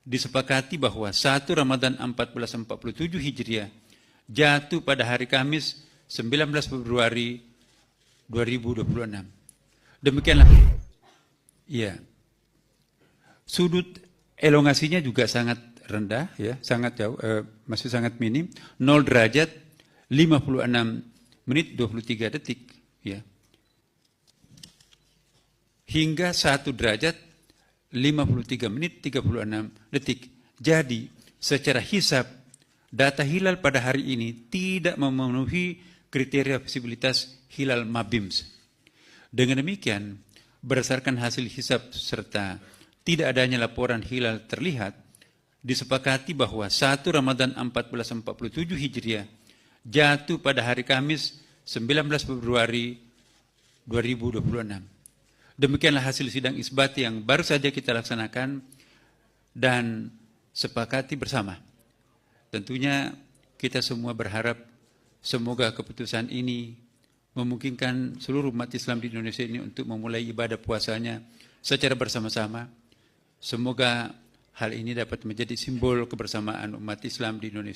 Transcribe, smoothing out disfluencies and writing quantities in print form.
disepakati bahwa 1 Ramadan 1447 Hijriah jatuh pada hari Kamis 19 Februari 2026. Demikianlah. Ya. Sudut elongasinya juga sangat rendah, ya, sangat jauh, masih sangat minim, 0 derajat 56 menit 23 detik, ya. Hingga 1 derajat 53 menit 36 detik. Jadi, secara hisab, data hilal pada hari ini tidak memenuhi kriteria visibilitas hilal MABIMS. Dengan demikian, berdasarkan hasil hisab serta tidak adanya laporan hilal terlihat, disepakati bahwa 1 Ramadan 1447 Hijriah jatuh pada hari Kamis 19 Februari 2026. Demikianlah hasil sidang isbat yang baru saja kita laksanakan dan sepakati bersama. Tentunya kita semua berharap semoga keputusan ini memungkinkan seluruh umat Islam di Indonesia ini untuk memulai ibadah puasanya secara bersama-sama. Semoga hal ini dapat menjadi simbol kebersamaan umat Islam di Indonesia.